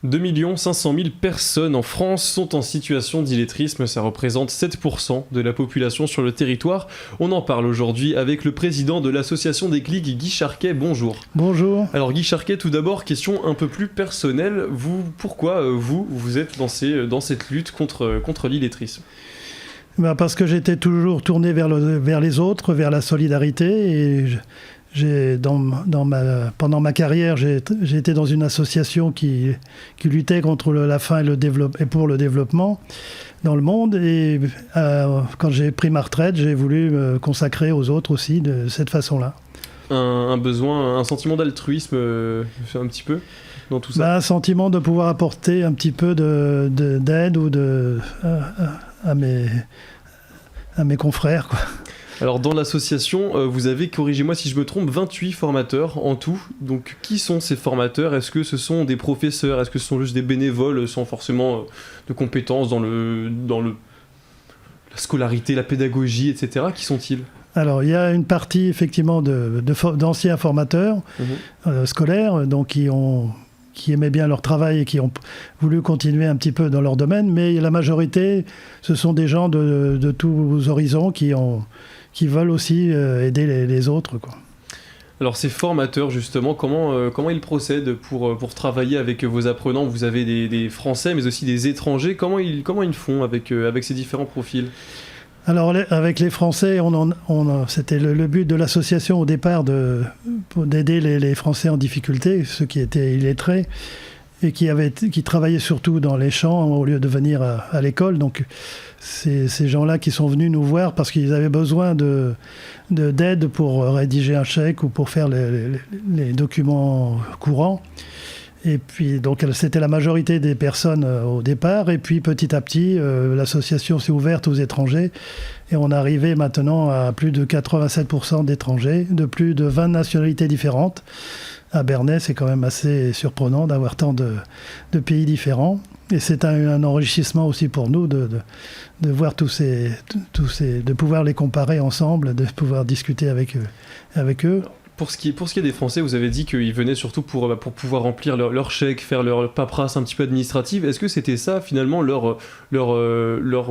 2 500 000 personnes en France sont en situation d'illettrisme, ça représente 7% de la population sur le territoire. On en parle aujourd'hui avec le président de l'association des CLIC, Guy Charquet, bonjour. Bonjour. Alors Guy Charquet, tout d'abord, question un peu plus personnelle, pourquoi vous êtes dans cette lutte contre l'illettrisme ? Parce que j'étais toujours tourné vers les autres, vers la solidarité, et pendant ma carrière, j'ai été dans une association qui luttait contre la faim et pour le développement dans le monde. Et quand j'ai pris ma retraite, j'ai voulu me consacrer aux autres aussi de cette façon-là. Un besoin, un sentiment d'altruisme, un petit peu dans tout ça. Un sentiment de pouvoir apporter un petit peu d'aide ou à mes confrères, quoi. Alors dans l'association, vous avez, corrigez-moi si je me trompe, 28 formateurs en tout. Donc qui sont ces formateurs ? Est-ce que ce sont des professeurs ? Est-ce que ce sont juste des bénévoles sans forcément de compétences dans la scolarité, la pédagogie, etc. Qui sont-ils ? Alors il y a une partie effectivement d'anciens formateurs scolaires, donc qui aimaient bien leur travail et qui ont voulu continuer un petit peu dans leur domaine, mais la majorité, ce sont des gens de tous horizons qui veulent aussi aider les autres, quoi. Alors ces formateurs justement, comment ils procèdent pour travailler avec vos apprenants ? Vous avez des Français mais aussi des étrangers, comment ils font avec ces différents profils ? Alors avec les Français, c'était le but de l'association au départ d'aider les Français en difficulté, ceux qui étaient illettrés et qui travaillaient surtout dans les champs au lieu de venir à l'école. Donc c'est ces gens-là qui sont venus nous voir parce qu'ils avaient besoin d'aide pour rédiger un chèque ou pour faire les documents courants. Et puis, donc, c'était la majorité des personnes au départ. Et puis, petit à petit, l'association s'est ouverte aux étrangers. Et on est arrivé maintenant à plus de 87% d'étrangers, de plus de 20 nationalités différentes. À Bernay, c'est quand même assez surprenant d'avoir tant de pays différents. Et c'est un enrichissement aussi pour nous de voir tous ces, de pouvoir les comparer ensemble, de pouvoir discuter avec eux. Pour ce qui est des Français, vous avez dit qu'ils venaient surtout pour pouvoir remplir leur chèque, faire leur paperasse un petit peu administrative. Est-ce que c'était ça, finalement, leur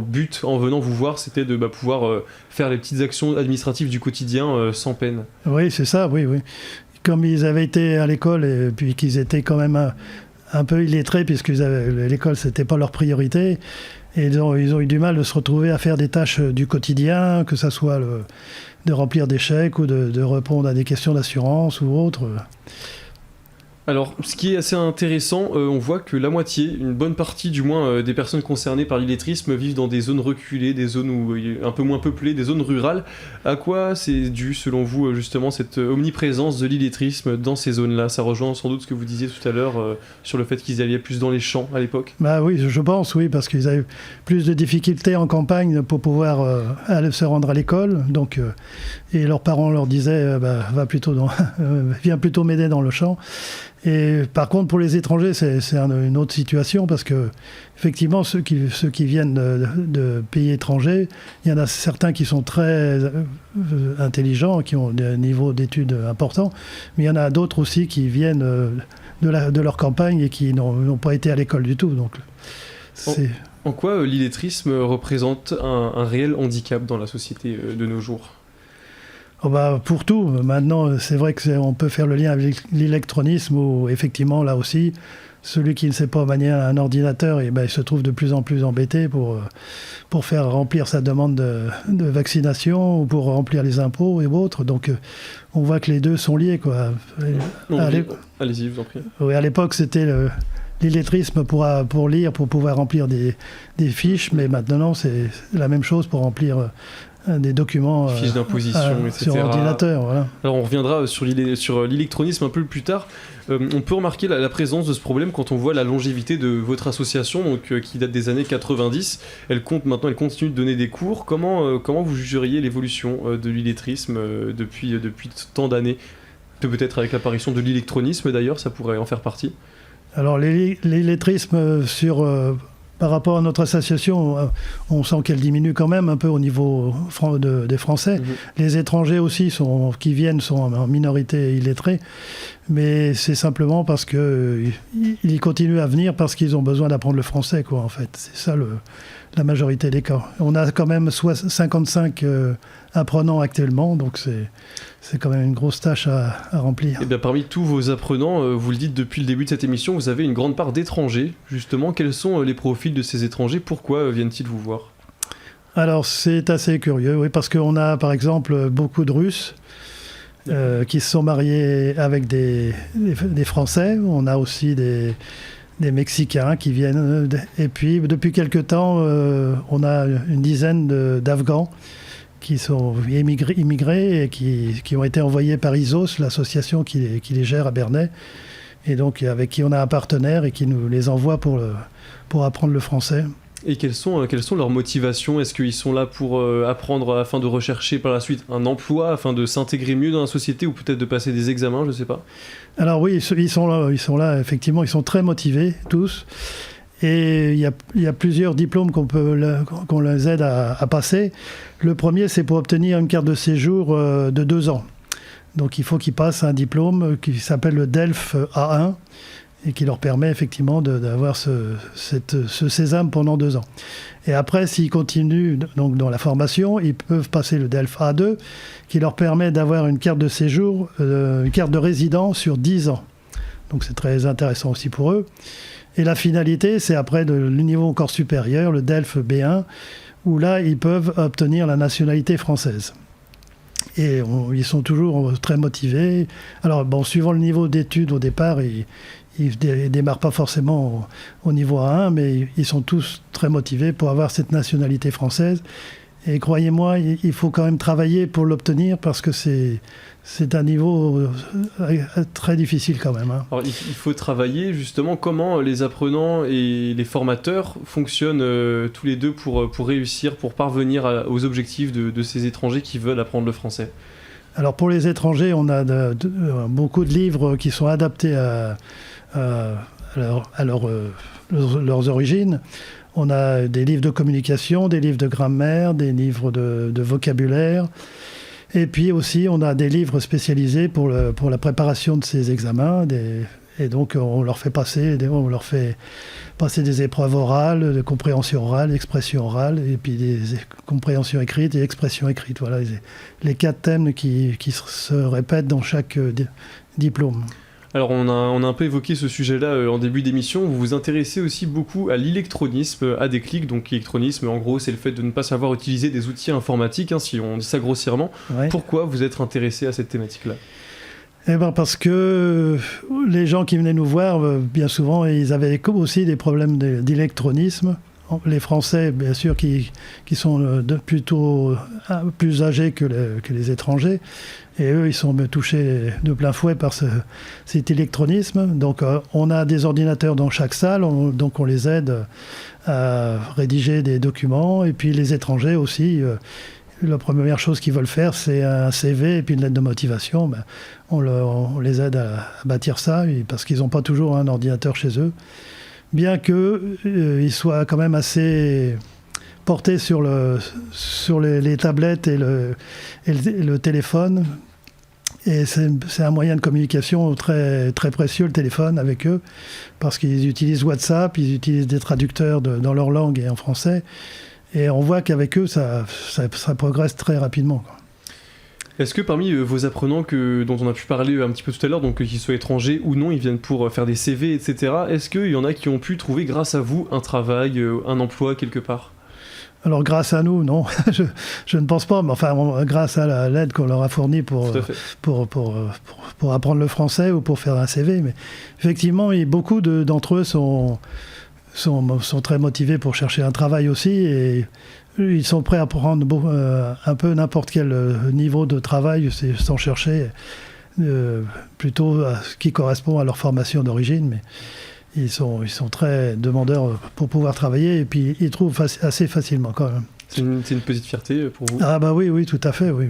but en venant vous voir, c'était de pouvoir faire les petites actions administratives du quotidien sans peine ? Oui, c'est ça, oui. Comme ils avaient été à l'école et puis qu'ils étaient quand même un peu illettrés, puisque l'école, c'était pas leur priorité, et ils ont eu du mal de se retrouver à faire des tâches du quotidien, que ça soit de remplir des chèques ou de répondre à des questions d'assurance ou autre. Alors, ce qui est assez intéressant, on voit que la moitié, une bonne partie du moins des personnes concernées par l'illettrisme vivent dans des zones reculées, des zones un peu moins peuplées, des zones rurales. À quoi c'est dû, selon vous, justement, cette omniprésence de l'illettrisme dans ces zones-là ? Ça rejoint sans doute ce que vous disiez tout à l'heure sur le fait qu'ils allaient plus dans les champs à l'époque. Oui, je pense, oui, parce qu'ils avaient plus de difficultés en campagne pour pouvoir se rendre à l'école. Donc, et leurs parents leur disaient viens plutôt m'aider dans le champ. Et par contre, pour les étrangers, c'est une autre situation parce que, effectivement, ceux qui viennent de pays étrangers, il y en a certains qui sont très intelligents, qui ont des niveaux d'études importants, mais il y en a d'autres aussi qui viennent de leur campagne et qui n'ont pas été à l'école du tout. Donc, en quoi l'illettrisme représente un réel handicap dans la société de nos jours ? Pour tout. Maintenant, c'est vrai qu'on peut faire le lien avec l'électronisme où, effectivement, là aussi, celui qui ne sait pas manier un ordinateur, il se trouve de plus en plus embêté pour faire remplir sa demande de vaccination ou pour remplir les impôts et autres. Donc, on voit que les deux sont liés, quoi. Allez-y, je vous en prie. Oui, à l'époque, c'était l'illettrisme pour lire, pour pouvoir remplir des fiches, mais maintenant, c'est la même chose pour remplir des documents fiches d'imposition, etc. sur ordinateur. Voilà. Alors on reviendra sur l'électronisme un peu plus tard. On peut remarquer la présence de ce problème quand on voit la longévité de votre association, donc, qui date des années 90. Elle continue de donner des cours. Comment vous jugeriez l'évolution de l'illettrisme depuis tant d'années ? Peut-être avec l'apparition de l'électronisme d'ailleurs, ça pourrait en faire partie. Alors l'illettrisme par rapport à notre association, on sent qu'elle diminue quand même un peu au niveau des Français. Les étrangers aussi qui viennent sont en minorité illettrés. Mais c'est simplement parce qu'ils continuent à venir parce qu'ils ont besoin d'apprendre le français, quoi, en fait. C'est ça la majorité des cas. On a quand même 55 apprenants actuellement, donc c'est quand même une grosse tâche à remplir. Et bien, parmi tous vos apprenants, vous le dites depuis le début de cette émission, vous avez une grande part d'étrangers. Justement, quels sont les profils de ces étrangers? Pourquoi viennent-ils vous voir? Alors, c'est assez curieux, oui, parce qu'on a, par exemple, beaucoup de Russes qui se sont mariés avec des Français. On a aussi des Mexicains qui viennent. Et puis, depuis quelque temps, on a une dizaine d'Afghans qui sont immigrés et qui ont été envoyés par ISOS, l'association qui les gère à Bernay, et donc avec qui on a un partenaire et qui nous les envoie pour apprendre le français. Et quelles sont leurs motivations? Est-ce qu'ils sont là pour apprendre afin de rechercher par la suite un emploi, afin de s'intégrer mieux dans la société ou peut-être de passer des examens, je ne sais pas? Alors oui, ils sont là, effectivement, ils sont très motivés, tous. Et il y a plusieurs diplômes qu'on les aide à passer. Le premier, c'est pour obtenir une carte de séjour de 2 ans. Donc il faut qu'ils passent un diplôme qui s'appelle le DELF A1 et qui leur permet effectivement d'avoir ce sésame pendant 2 ans. Et après, s'ils continuent donc dans la formation, ils peuvent passer le DELF A2 qui leur permet d'avoir une carte de séjour, une carte de résident sur 10 ans. Donc c'est très intéressant aussi pour eux. Et la finalité, c'est après le niveau encore supérieur, le DELF B1, où là, ils peuvent obtenir la nationalité française. Et ils sont toujours très motivés. Alors, bon, suivant le niveau d'études au départ, ils ne démarrent pas forcément au niveau A1, mais ils sont tous très motivés pour avoir cette nationalité française. Et croyez-moi, il faut quand même travailler pour l'obtenir parce que c'est un niveau très difficile quand même. Hein. Alors, il faut travailler justement. Comment les apprenants et les formateurs fonctionnent tous les deux pour réussir, pour parvenir aux objectifs de ces étrangers qui veulent apprendre le français? Alors pour les étrangers, on a beaucoup de livres qui sont adaptés à leurs origines. On a des livres de communication, des livres de grammaire, des livres de vocabulaire. Et puis aussi, on a des livres spécialisés pour la préparation de ces examens. Et donc, on leur fait passer des épreuves orales, de compréhension orale, d'expression orale, et puis des compréhensions écrites et expressions écrites. Voilà les 4 thèmes qui se répètent dans chaque diplôme. Alors on a un peu évoqué ce sujet-là en début d'émission. Vous vous intéressez aussi beaucoup à l'électronisme, à Déclic. Donc l'électronisme, en gros, c'est le fait de ne pas savoir utiliser des outils informatiques, hein, si on dit ça grossièrement. Ouais. Pourquoi vous êtes intéressé à cette thématique-là? Eh ben parce que les gens qui venaient nous voir, bien souvent, ils avaient aussi des problèmes d'électronisme. Les Français, bien sûr, qui sont plutôt plus âgés que les étrangers. Et eux, ils sont touchés de plein fouet par cet électronisme. Donc, on a des ordinateurs dans chaque salle, donc on les aide à rédiger des documents. Et puis, les étrangers aussi, la première chose qu'ils veulent faire, c'est un CV et puis une lettre de motivation. Ben, on les aide à bâtir ça, parce qu'ils n'ont pas toujours un ordinateur chez eux. Bien qu'ils soient quand même assez portés sur les tablettes et le téléphone. Et c'est un moyen de communication très, très précieux, le téléphone, avec eux, parce qu'ils utilisent WhatsApp, ils utilisent des traducteurs dans leur langue et en français. Et on voit qu'avec eux, ça progresse très rapidement, quoi. Est-ce que parmi vos apprenants dont on a pu parler un petit peu tout à l'heure, donc qu'ils soient étrangers ou non, ils viennent pour faire des CV, etc., est-ce qu'il y en a qui ont pu trouver, grâce à vous, un travail, un emploi quelque part? Alors grâce à nous, non, je ne pense pas, mais enfin grâce à l'aide qu'on leur a fournie pour apprendre le français ou pour faire un CV. Mais effectivement, beaucoup d'entre eux sont très motivés pour chercher un travail aussi, et ils sont prêts à prendre un peu n'importe quel niveau de travail sans chercher plutôt à ce qui correspond à leur formation d'origine. Mais ils sont très demandeurs pour pouvoir travailler, et puis ils trouvent assez facilement quand même. C'est une petite fierté pour vous? Ah bah oui, tout à fait, oui.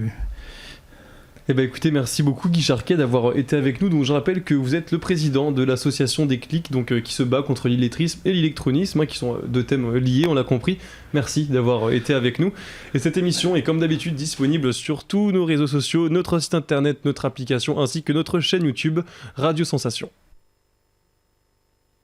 Eh ben écoutez, merci beaucoup Guy Charquet d'avoir été avec nous. Donc je rappelle que vous êtes le président de l'association Déclic, donc qui se bat contre l'illettrisme et l'électronisme, qui sont deux thèmes liés, on l'a compris. Merci d'avoir été avec nous. Et cette émission est comme d'habitude disponible sur tous nos réseaux sociaux, notre site internet, notre application, ainsi que notre chaîne YouTube Radio Sensation.